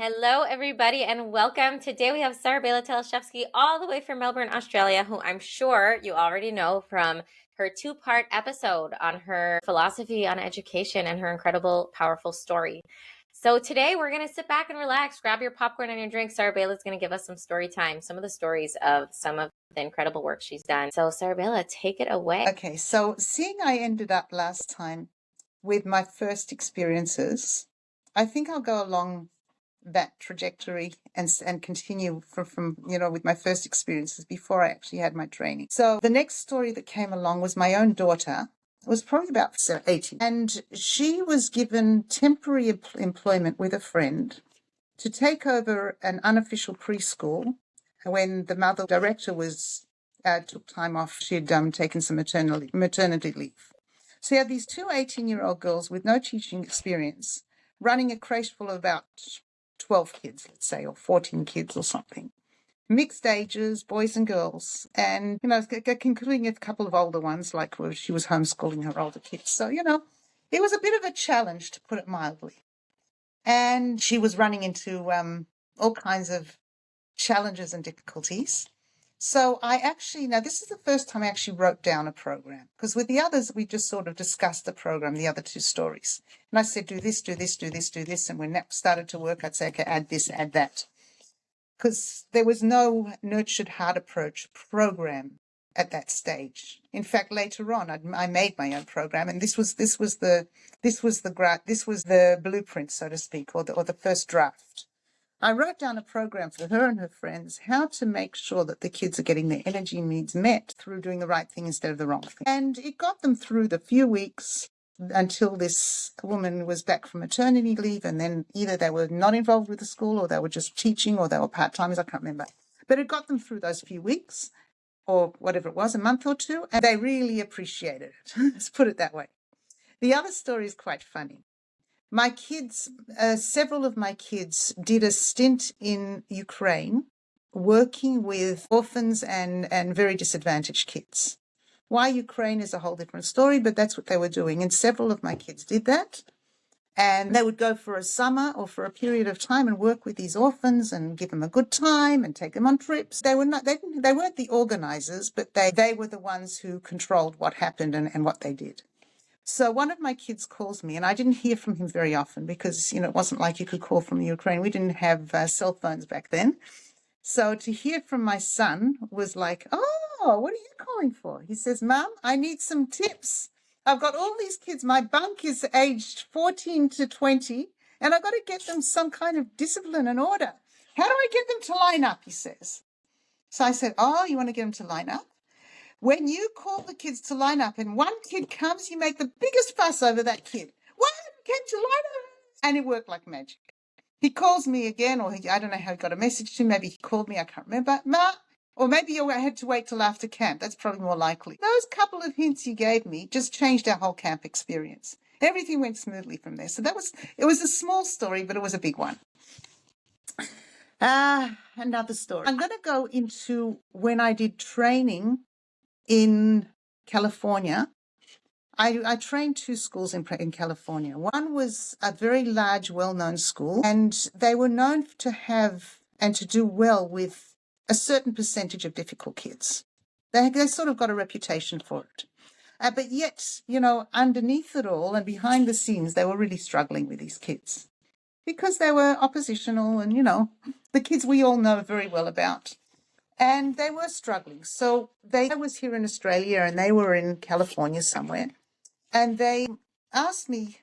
Hello, everybody, and welcome. Today we have Sarah Baila Teleshevsky all the way from Melbourne, Australia, who I'm sure you already know from her two-part episode on her philosophy on education and her incredible, powerful story. So today we're going to sit back and relax, grab your popcorn and your drink. Sarah Baila is going to give us some story time, some of the stories of some of the incredible work she's done. So Sarah Baila, take it away. Okay, so seeing I ended up last time with my first experiences, I think I'll go along that trajectory and continue from with my first experiences before I actually had my training. So the next story that came along was my own daughter. It was probably about 18, and she was given temporary employment with a friend to take over an unofficial preschool when the mother director was took time off. She had taken some maternity leave. So you have these two 18-year-old girls with no teaching experience running a crèche full of about 12 kids, let's say, or 14 kids or something. Mixed ages, boys and girls, and, including a couple of older ones, like she was homeschooling her older kids. So, it was a bit of a challenge, to put it mildly. And she was running into all kinds of challenges and difficulties. So now this is the first time I actually wrote down a program, because with the others, we just sort of discussed the program, the other two stories. And I said, do this, do this, do this, do this. And when that started to work, I'd say, okay, add this, add that. Because there was no nurtured heart approach program at that stage. In fact, later on, I made my own program, and this was the blueprint, so to speak, or the first draft. I wrote down a program for her and her friends, how to make sure that the kids are getting their energy needs met through doing the right thing instead of the wrong thing. And it got them through the few weeks until this woman was back from maternity leave, and then either they were not involved with the school, or they were just teaching, or they were part-timers, I can't remember. But it got them through those few weeks, or whatever it was, a month or two, and they really appreciated it. Let's put it that way. The other story is quite funny. My kids, several of my kids did a stint in Ukraine working with orphans and very disadvantaged kids. Why Ukraine is a whole different story, but that's what they were doing. And several of my kids did that. And they would go for a summer or for a period of time and work with these orphans and give them a good time and take them on trips. They weren't the organizers, but they were the ones who controlled what happened and what they did. So one of my kids calls me, and I didn't hear from him very often because, it wasn't like you could call from Ukraine. We didn't have cell phones back then. So to hear from my son was like, oh, what are you calling for? He says, Mom, I need some tips. I've got all these kids. My bunk is aged 14 to 20, and I've got to get them some kind of discipline and order. How do I get them to line up, he says. So I said, oh, you want to get them to line up? When you call the kids to line up and one kid comes, you make the biggest fuss over that kid. Why can't you line up? And it worked like magic. He calls me again, or I don't know how he got a message to me. Maybe he called me, I can't remember. Ma, or maybe I had to wait till after camp. That's probably more likely. Those couple of hints he gave me just changed our whole camp experience. Everything went smoothly from there. So it was a small story, but it was a big one. Another story. I'm going to go into when I did training in California. I trained two schools in California. One was a very large, well-known school, and they were known to have and to do well with a certain percentage of difficult kids. They sort of got a reputation for it. But yet, underneath it all and behind the scenes, they were really struggling with these kids because they were oppositional and, the kids we all know very well about. And they were struggling. So I was here in Australia and they were in California somewhere. And they asked me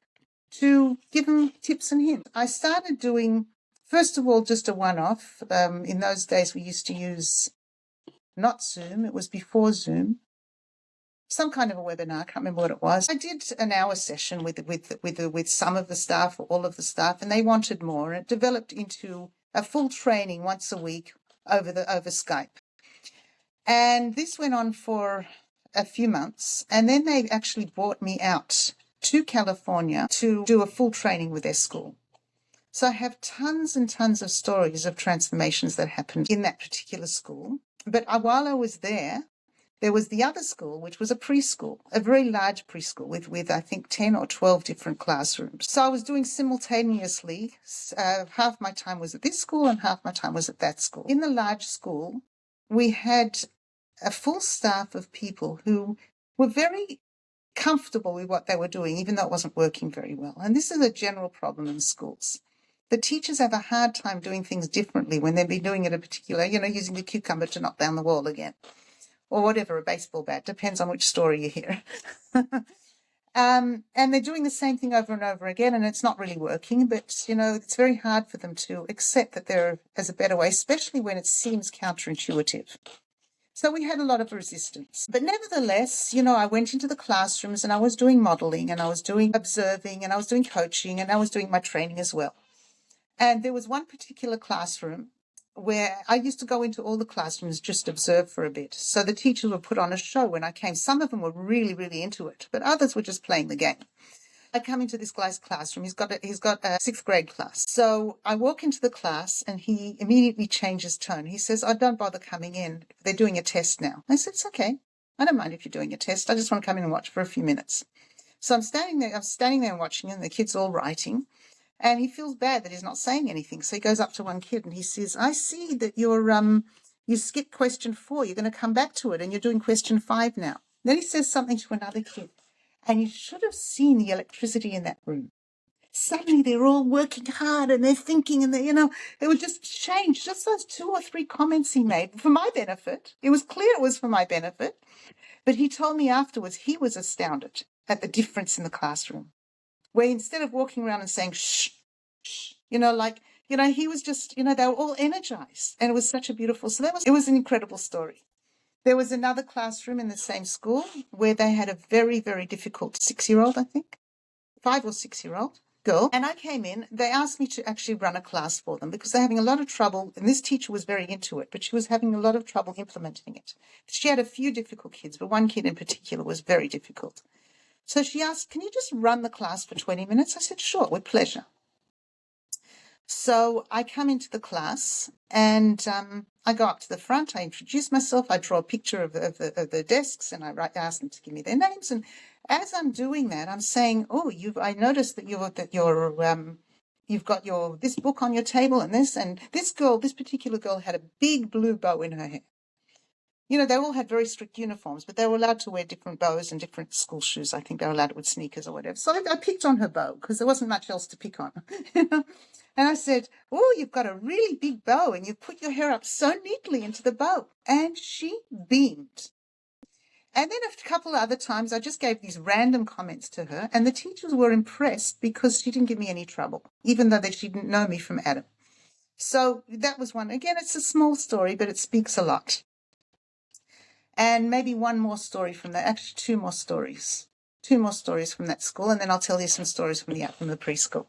to give them tips and hints. I started doing, first of all, just a one-off. In those days, we used to use not Zoom. It was before Zoom. Some kind of a webinar. I can't remember what it was. I did an hour session with some of the staff or all of the staff, and they wanted more. And it developed into a full training once a week over Skype. And this went on for a few months, and then they actually brought me out to California to do a full training with their school. So I have tons and tons of stories of transformations that happened in that particular school. But while I was there, There was the other school, which was a preschool, a very large preschool with I think 10 or 12 different classrooms. So I was doing simultaneously, half my time was at this school and half my time was at that school. In the large school, we had a full staff of people who were very comfortable with what they were doing, even though it wasn't working very well. And this is a general problem in schools. The teachers have a hard time doing things differently when they've been doing it a particular, using a cucumber to knock down the wall again, or whatever, a baseball bat, depends on which story you hear. And they're doing the same thing over and over again, and it's not really working, but, it's very hard for them to accept that there is a better way, especially when it seems counterintuitive. So we had a lot of resistance. But nevertheless, I went into the classrooms and I was doing modeling and I was doing observing and I was doing coaching and I was doing my training as well. And there was one particular classroom where I used to go into all the classrooms, just observe for a bit. So the teachers would put on a show when I came. Some of them were really, really into it, but others were just playing the game. I come into this guy's classroom. He's got a sixth grade class. So I walk into the class and he immediately changes tone. He says, "Oh, don't bother coming in. They're doing a test now." I said, "It's okay. I don't mind if you're doing a test. I just want to come in and watch for a few minutes." So I'm standing there and watching, and the kid's all writing. And he feels bad that he's not saying anything. So he goes up to one kid and he says, "I see that you skipped question 4. You're going to come back to it and you're doing question 5 now." Then he says something to another kid. And you should have seen the electricity in that room. Suddenly they're all working hard and they're thinking and it would just change. Just those 2 or 3 comments he made for my benefit. It was clear it was for my benefit. But he told me afterwards he was astounded at the difference in the classroom. Where instead of walking around and saying, "Shh, shh," he was just, they were all energized. And it was such a beautiful, it was an incredible story. There was another classroom in the same school where they had a very, very difficult 6-year-old, I think, 5 or 6-year-old girl. And I came in, they asked me to actually run a class for them because they're having a lot of trouble. And this teacher was very into it, but she was having a lot of trouble implementing it. She had a few difficult kids, but one kid in particular was very difficult. So she asked, "Can you just run the class for 20 minutes? I said, "Sure, with pleasure." So I come into the class and I go up to the front. I introduce myself. I draw a picture of the desks and I ask them to give me their names. And as I'm doing that, I'm saying, "Oh, I noticed that you've got this book on your table and this particular girl had a big blue bow in her hair." They all had very strict uniforms, but they were allowed to wear different bows and different school shoes. I think they were allowed to wear sneakers or whatever. So I picked on her bow because there wasn't much else to pick on. And I said, "Oh, you've got a really big bow and you've put your hair up so neatly into the bow." And she beamed. And then a couple of other times, I just gave these random comments to her, and the teachers were impressed because she didn't give me any trouble, even though she didn't know me from Adam. So that was one. Again, it's a small story, but it speaks a lot. And maybe one more story from that, actually 2 more stories. 2 more stories from that school, and then I'll tell you some stories from the preschool.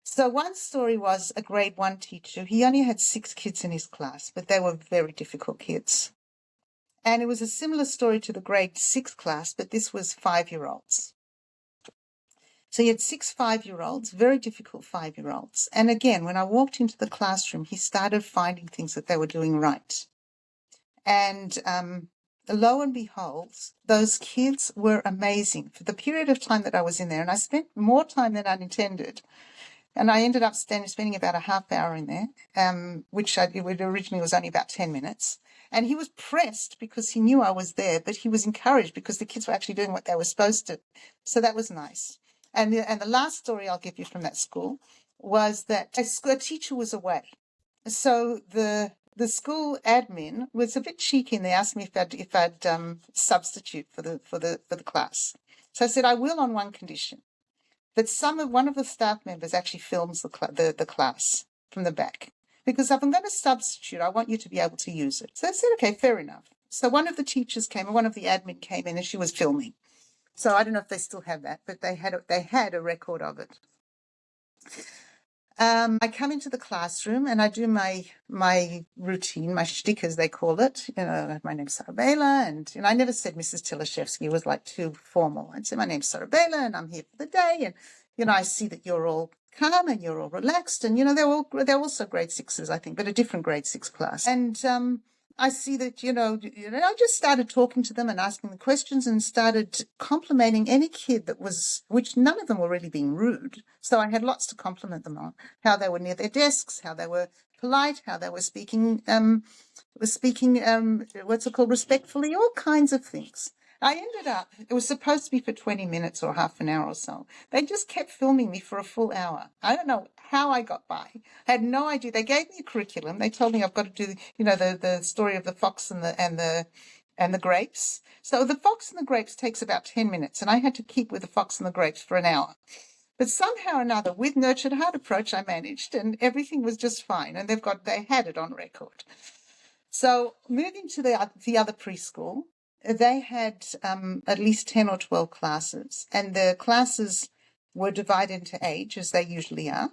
So one story was a grade 1 teacher. He only had 6 kids in his class, but they were very difficult kids. And it was a similar story to the grade 6 class, but this was 5-year-olds. So he had 6 5-year-olds, very difficult 5-year-olds. And again, when I walked into the classroom, he started finding things that they were doing right. And lo and behold, those kids were amazing for the period of time that I was in there. And I spent more time than I'd intended. And I ended up spending about a half hour in there, which originally was only about 10 minutes. And he was pressed because he knew I was there, but he was encouraged because the kids were actually doing what they were supposed to. So that was nice. And the last story I'll give you from that school was that a teacher was away. So the school admin was a bit cheeky, and they asked me if I'd substitute for the class. So I said I will on one condition, that one of the staff members actually films the class from the back, because if I'm going to substitute, I want you to be able to use it. So I said, okay, fair enough. So one of the teachers came, one of the admin came in, and she was filming. So I don't know if they still have that, but they had a record of it. I come into the classroom and I do my routine, my shtick as they call it. My name's Sarah Baila, and I never said Mrs. Teleshevsky. It was like too formal. I'd say, "My name's Sarah Baila and I'm here for the day, and I see that you're all calm and you're all relaxed." And they're also grade 6s, I think, but a different grade 6 class. And I see that, I just started talking to them and asking the questions and started complimenting any kid which none of them were really being rude. So I had lots to compliment them on, how they were near their desks, how they were polite, how they were speaking, respectfully, all kinds of things. I ended up, it was supposed to be for 20 minutes or half an hour or so. They just kept filming me for a full hour. I don't know how I got by. I had no idea. They gave me a curriculum. They told me I've got to do, the story of the fox and the grapes. So the fox and the grapes takes about 10 minutes, and I had to keep with the fox and the grapes for an hour. But somehow or another, with Nurtured Heart approach, I managed, and everything was just fine. And they had it on record. So moving to the other preschool, they had at least 10 or 12 classes, and the classes were divided into age, as they usually are.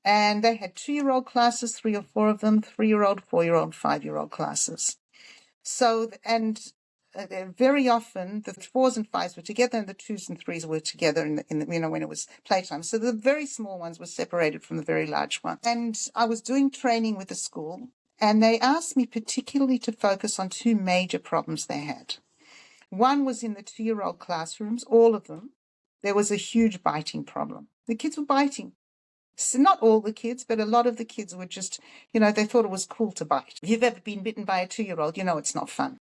And they had 2-year-old classes, 3 or 4 of them, 3-year-old, 4-year-old, 5-year-old classes. So, and very often the 4s and 5s were together, and the 2s and 3s were together in the when it was playtime. So the very small ones were separated from the very large ones. And I was doing training with the school, and they asked me particularly to focus on 2 major problems they had. One was in the 2-year-old classrooms, all of them. There was a huge biting problem. The kids were biting. So not all the kids, but a lot of the kids were just, they thought it was cool to bite. If you've ever been bitten by a 2-year-old, you know it's not fun.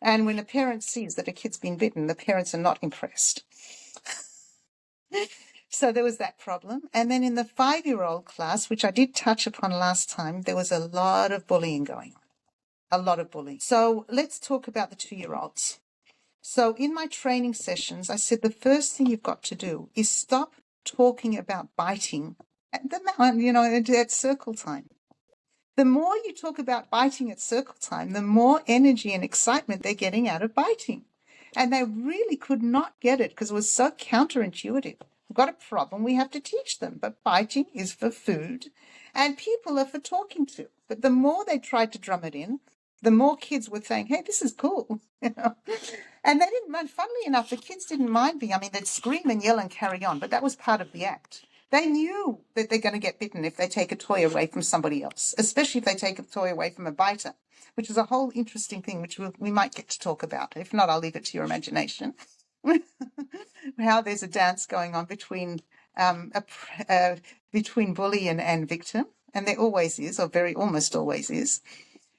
And when a parent sees that a kid's been bitten, the parents are not impressed. So there was that problem. And then in the 5-year-old class, which I did touch upon last time, there was a lot of bullying going on. A lot of bullying. So let's talk about the 2-year-olds. So in my training sessions, I said the first thing you've got to do is stop talking about biting at circle time. The more you talk about biting at circle time, the more energy and excitement they're getting out of biting. And they really could not get it because it was so counterintuitive. We've got a problem, we have to teach them, but biting is for food and people are for talking to. But the more they tried to drum it in, the more kids were saying, hey, this is cool. And they didn't mind. Funnily enough, the kids didn't mind they'd scream and yell and carry on, but that was part of the act. They knew that they're going to get bitten if they take a toy away from somebody else, especially if they take a toy away from a biter, which is a whole interesting thing, which we might get to talk about. If not, I'll leave it to your imagination. How there's a dance going on between bully and victim, and there always is, or almost always is.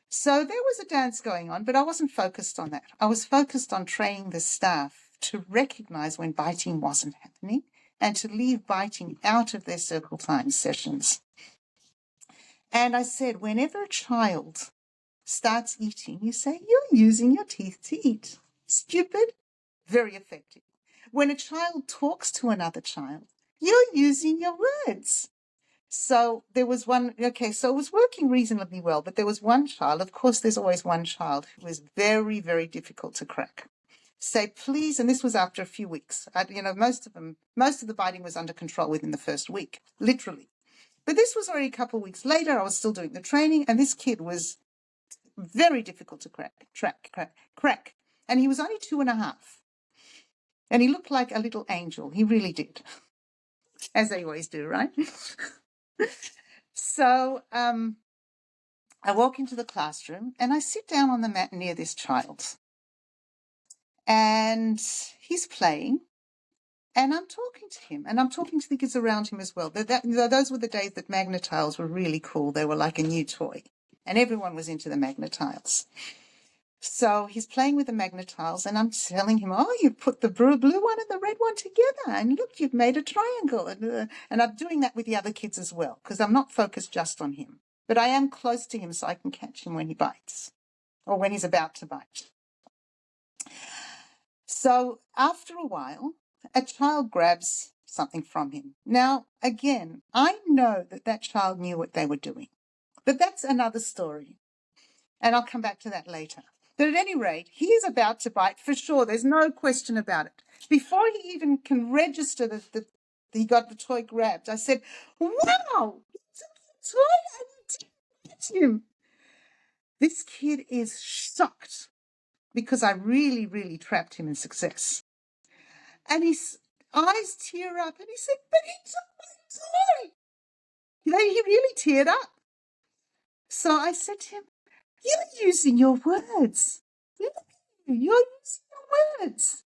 So there was a dance going on, but I wasn't focused on that. I was focused on training the staff to recognize when biting wasn't happening and to leave biting out of their circle time sessions. And I said, whenever a child starts eating, you say, you're using your teeth to eat. Stupid, very effective. When a child talks to another child, you're using your words. So there was one, so it was working reasonably well, but there was one child, of course there's always one child who was very, very difficult to crack. Say, please, and this was after a few weeks. Most of the biting was under control within the first week, literally. But this was already a couple of weeks later. I was still doing the training, and this kid was very difficult to crack. And he was only 2.5. And he looked like a little angel. He really did. As they always do, right? So I walk into the classroom and I sit down on the mat near this child. And he's playing. And I'm talking to him. And I'm talking to the kids around him as well. Those were the days that Magna-Tiles were really cool. They were like a new toy. And everyone was into the Magna-Tiles. So he's playing with the Magna-Tiles, and I'm telling him, oh, you put the blue one and the red one together, and look, you've made a triangle. And I'm doing that with the other kids as well, because I'm not focused just on him. But I am close to him so I can catch him when he bites, or when he's about to bite. So after a while, a child grabs something from him. Now, again, I know that child knew what they were doing, but that's another story. And I'll come back to that later. But at any rate, he is about to bite for sure. There's no question about it. Before he even can register that he got the toy grabbed, I said, wow, he took the toy and he didn't hit him. This kid is shocked because I really, really trapped him in success. And his eyes tear up and he said, but he took my toy. He really teared up. So I said to him, You're using your words. You're using your words.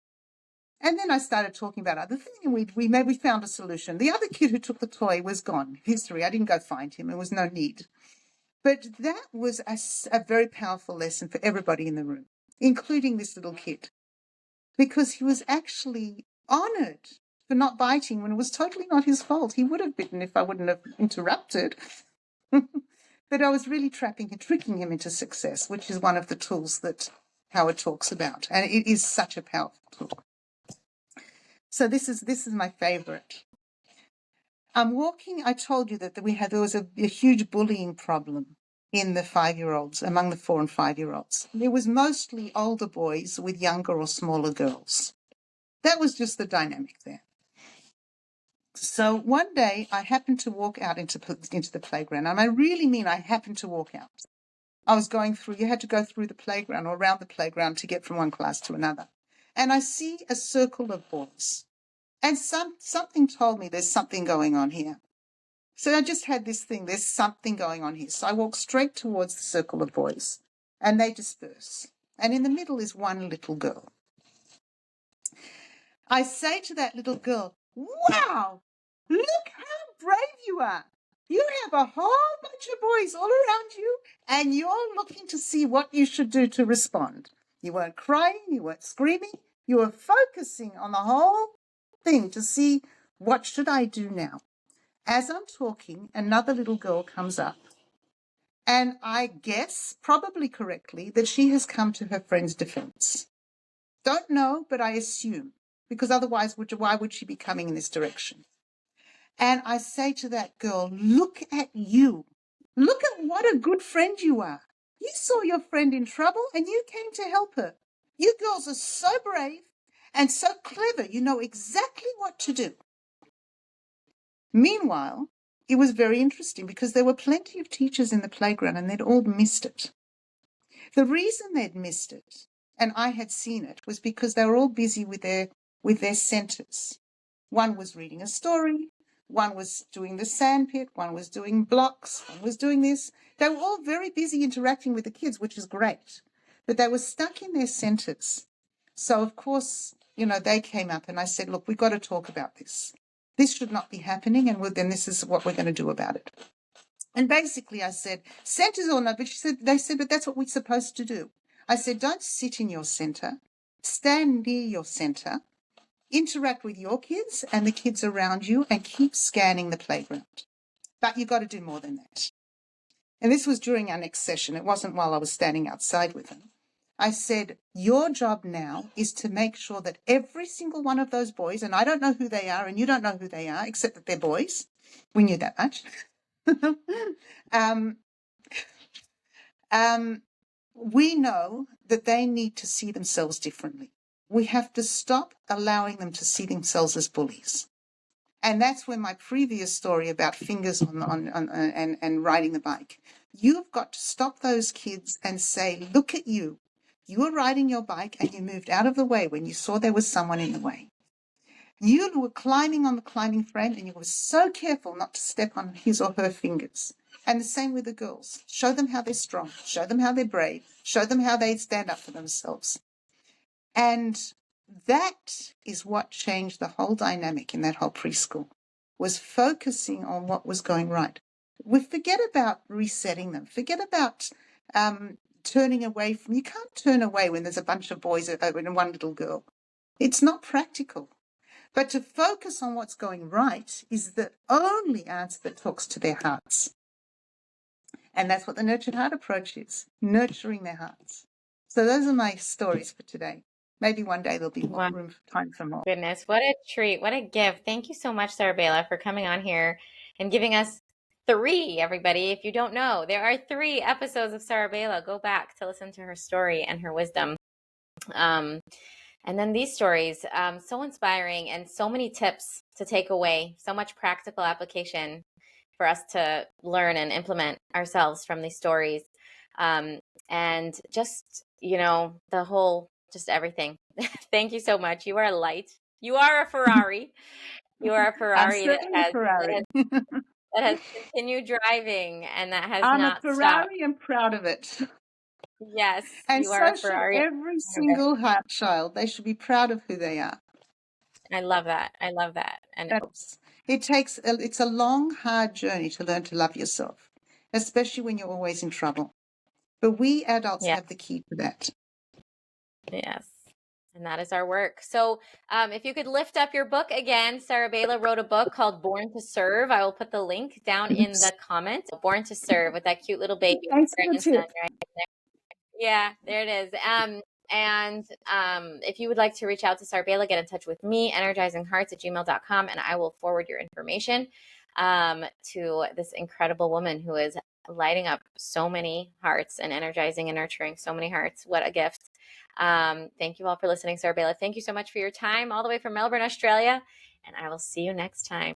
And then I started talking about other things, and we found a solution. The other kid who took the toy was gone. History. I didn't go find him. There was no need. But that was a very powerful lesson for everybody in the room, including this little kid, because he was actually honored for not biting when it was totally not his fault. He would have bitten if I wouldn't have interrupted. But I was really tricking him into success, which is one of the tools that Howard talks about. And it is such a powerful tool. So this is my favorite. I'm walking. I told you that there was a huge bullying problem in the 5-year-olds, among the 4 and 5-year-olds. There was mostly older boys with younger or smaller girls. That was just the dynamic there. So one day I happened to walk out into the playground, and I really mean I happened to walk out. I was going through. You had to go through the playground or around the playground to get from one class to another. And I see a circle of boys. And something told me there's something going on here. So I just had this thing, there's something going on here. So I walk straight towards the circle of boys, and they disperse. And in the middle is one little girl. I say to that little girl, wow, look how brave you are. You have a whole bunch of boys all around you, and you're looking to see what you should do to respond. You weren't crying, you weren't screaming, you were focusing on the whole thing to see what should I do now. As I'm talking, another little girl comes up, and I guess, probably correctly, that she has come to her friend's defense. Don't know, but I assume, because otherwise, why would she be coming in this direction? And I say to that girl, look at you. Look at what a good friend you are. You saw your friend in trouble and you came to help her. You girls are so brave and so clever. You know exactly what to do. Meanwhile, it was very interesting because there were plenty of teachers in the playground and they'd all missed it. The reason they'd missed it, and I had seen it, was because they were all busy with their centers. One was reading a story, one was doing the sandpit, one was doing blocks, one was doing this. They were all very busy interacting with the kids, which is great, but they were stuck in their centers. So, of course, they came up and I said, look, we've got to talk about this. This should not be happening, and then this is what we're going to do about it. And basically I said, centers or no, but they said, but that's what we're supposed to do. I said, don't sit in your center, stand near your center, interact with your kids and the kids around you, and keep scanning the playground. But you've got to do more than that. And this was during our next session. It wasn't while I was standing outside with them. I said, your job now is to make sure that every single one of those boys, and I don't know who they are and you don't know who they are, except that they're boys. We knew that much. We know that they need to see themselves differently. We have to stop allowing them to see themselves as bullies. And that's where my previous story about fingers and riding the bike. You've got to stop those kids and say, look at you. You were riding your bike and you moved out of the way when you saw there was someone in the way. You were climbing on the climbing frame and you were so careful not to step on his or her fingers. And the same with the girls. Show them how they're strong. Show them how they're brave. Show them how they stand up for themselves. And that is what changed the whole dynamic in that whole preschool, was focusing on what was going right. We forget about resetting them. Forget about turning away from. You can't turn away when there's a bunch of boys and one little girl. It's not practical. But to focus on what's going right is the only answer that talks to their hearts. And that's what the nurtured heart approach is, nurturing their hearts. So those are my stories for today. Maybe one day there'll be more room for time for more. Goodness, what a treat. What a gift. Thank you so much, Sarah Baila, for coming on here and giving us 3, everybody. If you don't know, there are 3 episodes of Sarah Baila. Go back to listen to her story and her wisdom. And then these stories, so inspiring and so many tips to take away, so much practical application for us to learn and implement ourselves from these stories. And just, the whole, just everything. Thank you so much. You are a light. You are a Ferrari. You are a Ferrari that has continued driving and that has I'm not a Ferrari stopped. and proud of it. Yes, And you are a so should Ferrari. every single heart child. They should be proud of who they are. I love that. I love that. And It's a long, hard journey to learn to love yourself, especially when you're always in trouble. But we adults yeah, have the key to that. yes. And that is our work. So if you could lift up your book again, Sarah Baila wrote a book called Born to Serve. I will put the link down in the comments. Born to Serve with that cute little baby with Thanks her for the grandson, tip. right? Yeah, there it is. And if you would like to reach out to Sarah Baila, get in touch with me, energizinghearts@gmail.com, and I will forward your information to this incredible woman who is lighting up so many hearts and energizing and nurturing so many hearts. What a gift. Thank you all for listening, Sarah Baila. Thank you so much for your time all the way from Melbourne, Australia, and I will see you next time.